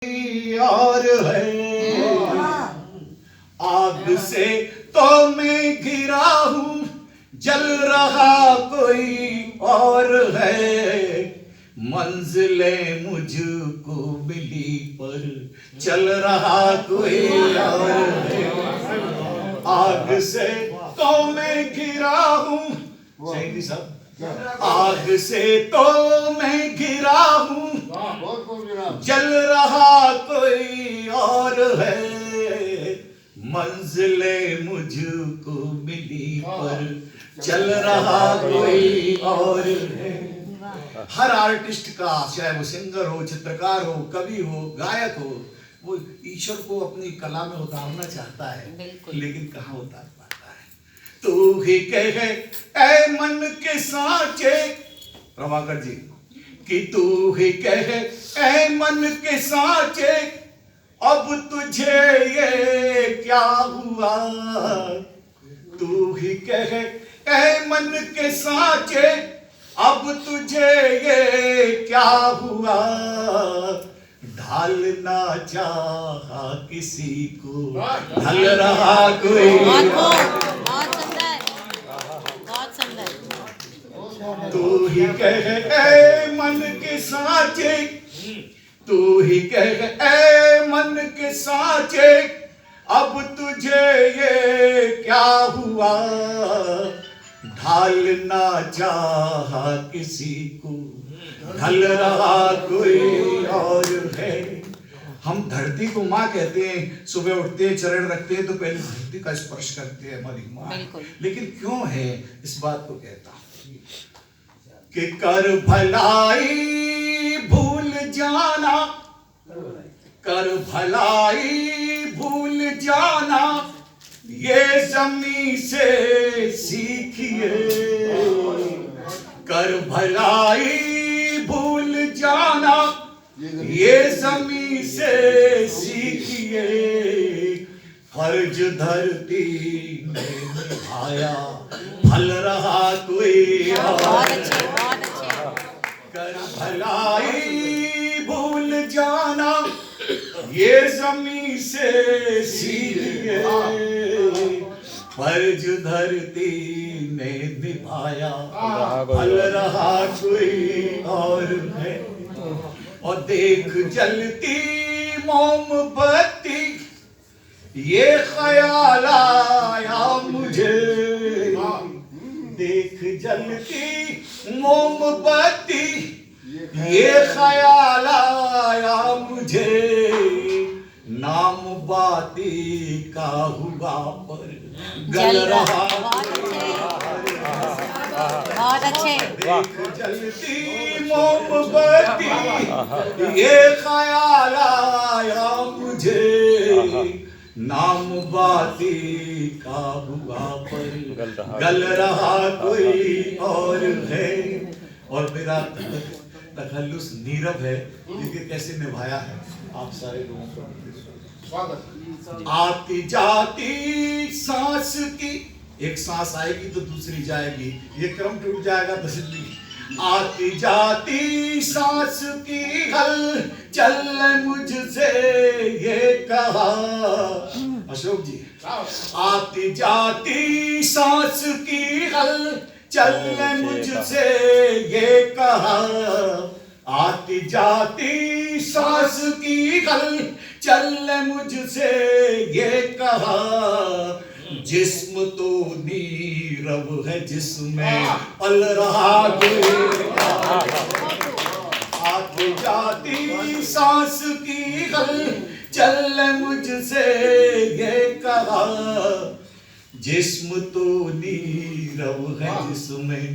और है आग से तो मैं घिरा हूं, जल रहा कोई और है। मंजिले मुझको मिली पर चल रहा कोई और है। आग से तो मैं घिरा हूं, सही सब। आग से तो मैं घिरा हूं, जल रहा कोई और है। मंजिले मुझको मिली पर चल रहा कोई और है। हर आर्टिस्ट का, चाहे वो सिंगर हो, चित्रकार हो, कवि हो, गायक हो, वो ईश्वर को अपनी कला में उतारना चाहता है, लेकिन कहाँ उतार पाता है। तू ही कहे ऐ मन के साचे, प्रभाकर जी, कि तू ही कहे ऐ मन के साचे, अब तुझे ये क्या हुआ। तू ही कहे ऐ मन के साचे, अब तुझे ये क्या हुआ। ढालना चाहा किसी को, ढल रहा कोई। बहुत सुंदर। तू ही कहे ऐ मन के साचे, तू ही कहे ऐ मन के साचे, अब तुझे ये क्या हुआ। ढालना चाहा किसी को, ढल रहा कोई और है। हम धरती को माँ कहते हैं, सुबह उठते हैं, चरण रखते हैं तो पहले धरती का स्पर्श करते हैं, हमारी माँ। लेकिन क्यों है इस बात को कहता हूं कि कर भलाई भूल जाना, कर भलाई भूल जाना, ये ज़मीं से सीखिए। कर भलाई भूल जाना, ये ज़मीं से सीखिए। फर्ज धरती में निभाया, फल रहा कोई और। कर भलाई भूल जाना, ये ज़मीं से सीखिए। फर्ज धरती ने निभाया, फल रहा कोई और है। और देख जलती मोमबत्ती, ये ख्याल आया मुझे। देख जलती मोमबत्ती, ये ख्याल आया मुझे। नाम बाती का हुआ पर गल रहा। बहुत अच्छे। देख जलती मोमबत्ती, ये ख्याल आया मुझे। नाम बाती का हुआ पर गल रहा कोई और है। और मेरा तखल्लुस नीरव है, लेकिन कैसे निभाया है आप सारे लोगों को। आती जाती सांस की, एक सांस आएगी तो दूसरी जाएगी, ये क्रम टूट जाएगा तो सिद्धि। आती जाती सांस की हल चल मुझसे ये कहा। अशोक जी, आती जाती सांस की हल चल मुझसे ये कहा। आती जाती सांस की हल चल मुझसे ये कहा। जिस्म तो नीरव है जिसमें पल रहा कोई। आती जाती सांस की हल चल मुझसे ये कहा। जिस्म तो नीरव है जिसमें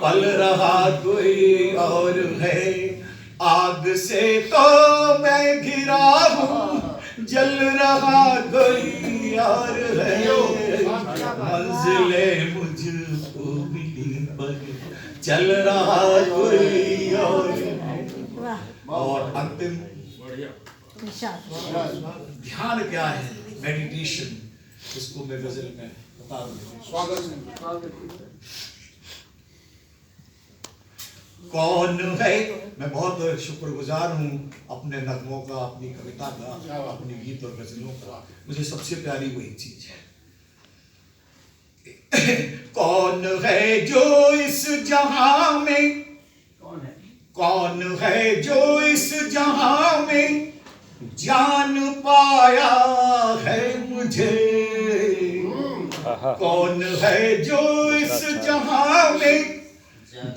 पल रहा कोई और है। आग से तो मैं घिरा हूं, जल रहा कोई और है। मंजिले मुझको मिली पर चल रहा कोई और है। और अंतिम ध्यान क्या है, मेडिटेशन, इसको मैं गजल में बता दूं। स्वागत। कौन है। मैं बहुत शुक्रगुजार हूँ अपने नगमों का, अपनी कविता का, अपनी गीत और गजलों का। मुझे सबसे प्यारी वही चीज है। कौन है जो इस जहां में, कौन है जो इस जहां में जान पाया है मुझे। कौन है जो इस जहां में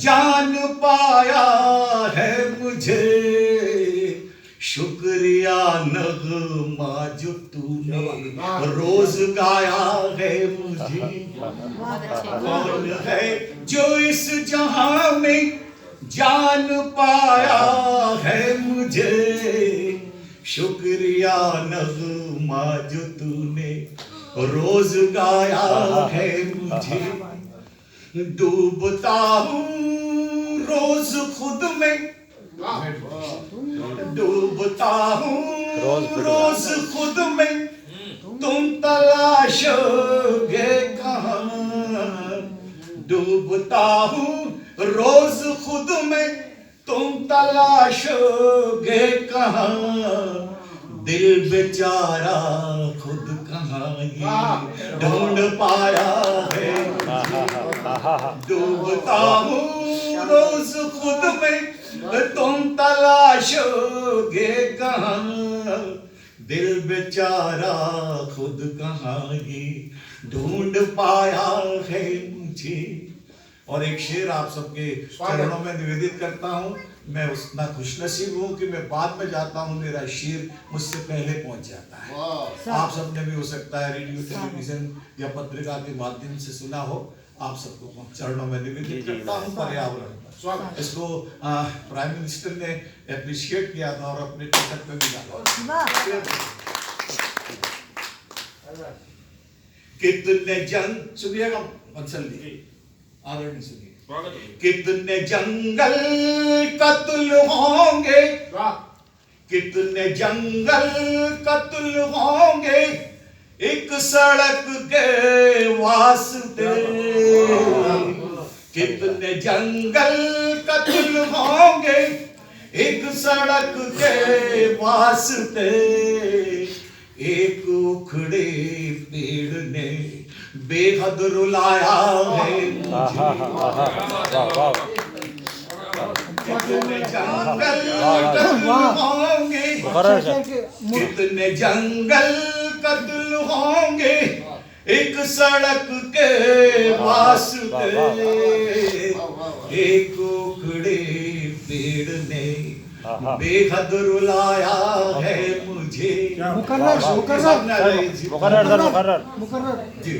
जान पाया है मुझे। शुक्रिया नगमा जो तूने रोज गाया है मुझे। कौन है जो इस जहां में जान पाया है मुझे। शुक्रिया नगमा जो तूने रोज गाया है मुझे। डूबता हूँ रोज खुद में, डूबता हूँ रोज खुद में, तुम तलाशोगे कहाँ। डूबता हूँ रोज खुद में, तुम तलाशोगे कहाँ। दिल बेचारा खुद कहाँ ये ढूंढ पाया है। डूबता हूँ रोज खुद में, तुम तलाशोगे कहाँ। दिल बेचारा खुद कहाँ ये ढूंढ पाया है मुझे। और एक शेर आप सबके चरणों में निवेदित करता हूँ। मैं उतना खुशनसीब हूँ कि मैं बाद में जाता हूँ, मेरा शेर मुझसे पहले पहुँच जाता है। आप सबने भी हो सकता है रेडियो, टेलीविजन या पत्रिका के माध्यम से सुना हो। आप सबको चरणों में निवेदित करता हूँ। पर्यावरण इसको प्राइम मिनिस्टर ने अप्रिशिएट किया था और अपने टिकट पे भी डाला। कितने जंग सुनिएगा बंसल जी, आदरणीय सुनिए। कितने जंगल कत्ल होंगे, कितने जंगल कत्ल होंगे एक सड़क के वास्ते। कितने जंगल कत्ल होंगे एक सड़क के वास्ते। एक उखड़े पेड़ ने बेहद रुलाया है मुझे। कितने जंगल कत्ल होंगे, कितने जंगल कत्ल होंगे एक सड़क के वास्ते। एक उखड़े पेड़ ने बेहद रुलाया है मुझे। जी।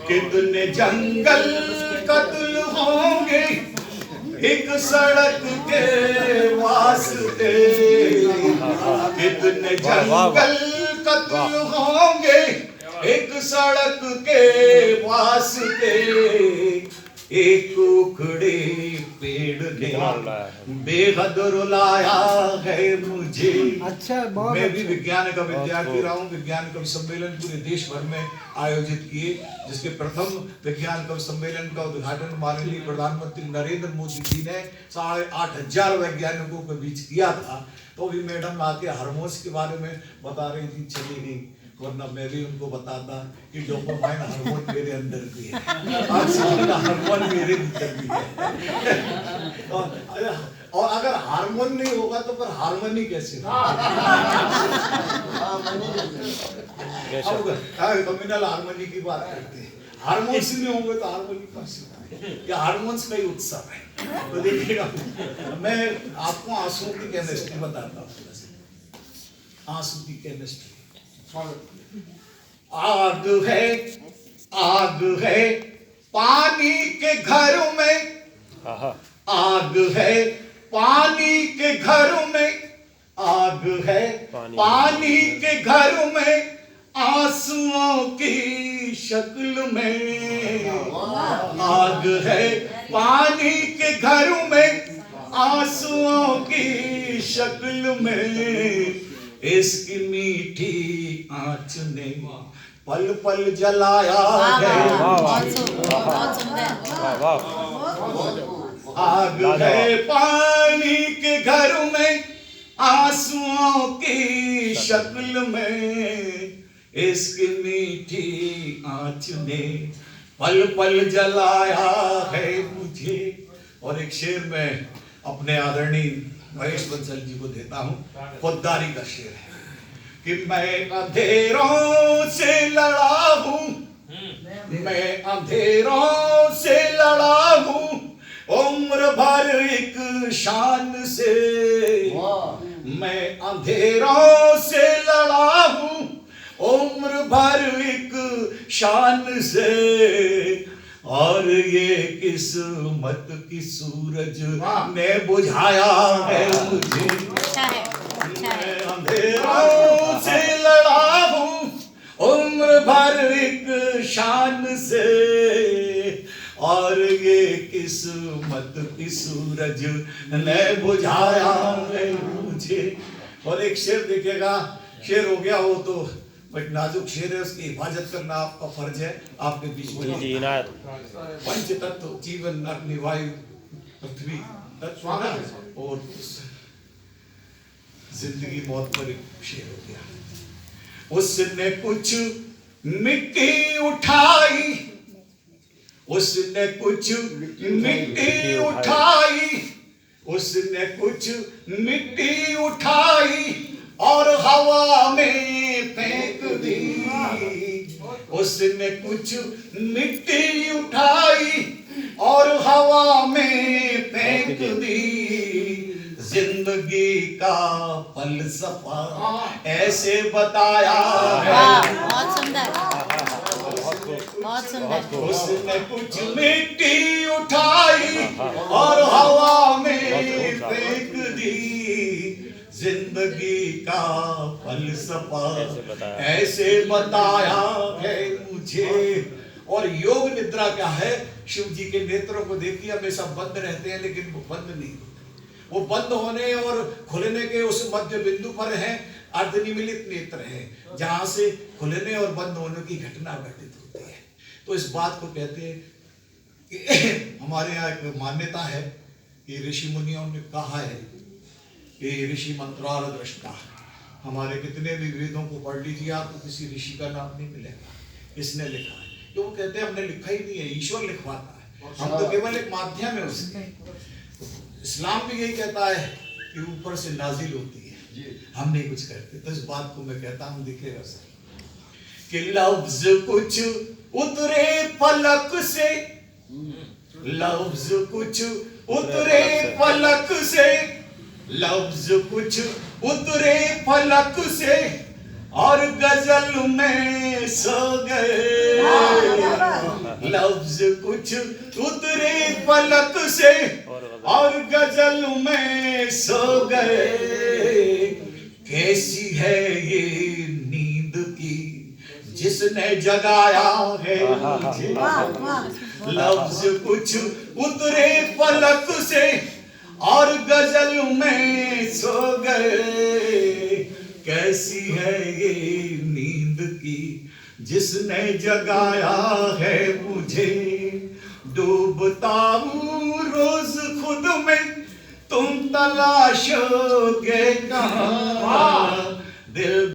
कितने जंगल कत्ल होंगे एक सड़क के वास्ते। कितने जंगल कत्ल होंगे एक सड़क के वास्ते। एक उखड़े पेड़ ने बेहद रुलाया है मुझे। अच्छा, मैं भी विज्ञान का विद्यार्थी रहा हूँ। विज्ञान कवि सम्मेलन पूरे देश भर में आयोजित किए, जिसके प्रथम विज्ञान कवि सम्मेलन का उद्घाटन माननीय प्रधानमंत्री नरेंद्र मोदी जी ने 8,500 वैज्ञानिकों के बीच किया था। तो भी मैडम आके हार्मोन्स के बारे में बता रही थी, चली गई, वरना मैं भी उनको बताता कि डोपामाइन हार्मोन मेरे अंदर भी है, ऑक्सीजन हार्मोन मेरे भीतर भी है। और अगर हार्मोन नहीं होगा तो फिर हार्मनी कैसे कम्युनल हार्मनी की बात करते हैं। हार्मोन्स नहीं होंगे तो हार्मनी कैसे होगा? ये हार्मोन्स का ही उत्सव है। तो देखिएगा, मैं आपको आंसुओं की केमिस्ट्री बताता हूँ। आंसू की केमिस्ट्री। आग है पानी के घर में, आग है पानी के घर में, आग है पानी के घर में आंसुओं की शक्ल में। आग है पानी के घर में आंसुओं की शक्ल में। इसकी मीठी आँच ने पल पल जलाया है। आग है पानी के घर में, आंसुओं की शक्ल में, इसकी मीठी आँच ने पल पल जलाया है मुझे। और एक शेर में अपने आदरणीय महेश बंसल जी को देता हूँ, खुददारी का शेर है कि मैं अंधेरों से लड़ा हूँ, मैं अंधेरों से लड़ा हूँ, उम्र भर एक शान से। मैं अंधेरों से लड़ा हूँ, उम्र भर एक शान से, और ये किस्मत की सूरज ने बुझाया है मुझे। अच्छा है, अच्छा है। मैं अंधेरों से लड़ा हूँ, उम्र भर एक शान से, और ये किस्मत की सूरज ने बुझाया है मुझे। और एक शेर देखिएगा, शेर हो गया वो तो बट नाजुक शेर है, उसकी हिफाजत करना आपका फर्ज है। आपके बीच में पंच तत्व जीवन, अग्नि, वायु, पृथ्वी तत्व और जिंदगी मौत पर एक शेर हो गया। उसने कुछ मिट्टी उठाई, उसने कुछ मिट्टी उठाई, उसने कुछ मिट्टी उठाई और हवा में फेंक दी। उसने कुछ मिट्टी उठाई और हवा में फेंक दी। जिंदगी का फलसफा ऐसे बताया है। बहुत सुंदर, बहुत सुंदर। उसने कुछ मिट्टी उठाई और हवा में फेंक दी। जिंदगी का फलसफा ऐसे बताया है मुझे। और योग निद्रा क्या है? शिव जी के नेत्रों को देखिए, हमेशा बंद रहते हैं लेकिन वो बंद नहीं होते। वो बंद होने और खुलने के उस मध्य बिंदु पर है अर्धनिमीलित नेत्र है, जहां से खुलने और बंद होने की घटना घटित होती है। तो इस बात को कहते हैं कि हमारे यहाँ एक मान्यता है कि ऋषि मुनियों ने कहा है कि ऋषि मंत्रार दृष्टा। हमारे कितने भी वेदों को पढ़ लीजिए, आपको किसी ऋषि का नाम नहीं मिलेगा इसने लिखा है। तो वो कहते हैं हमने लिखा ही नहीं है, ईश्वर लिखवाता है, हम तो केवल एक माध्यम है उसके। इस्लाम भी यही कहता है कि ऊपर से नाजिल होती है, हम नहीं कुछ करते। तो इस बात को मैं कहता हूँ, दिखेगा सर कि लफ्ज कुछ उतरे फलक से, लफ्ज कुछ उतरे फलक से, लफ्ज कुछ उतरे फलक से और गजल में सो गए। लफ्ज कुछ उतरे फलक से और गजल में सो गए। कैसी है ये नींद की जिसने जगाया है मुझे। लफ्ज कुछ उतरे फलक से और गजल में सो गए। कैसी है ये नींद की जिसने जगाया है मुझे। डूबता हूँ रोज खुद में, तुम तलाशोगे कहाँ दिल।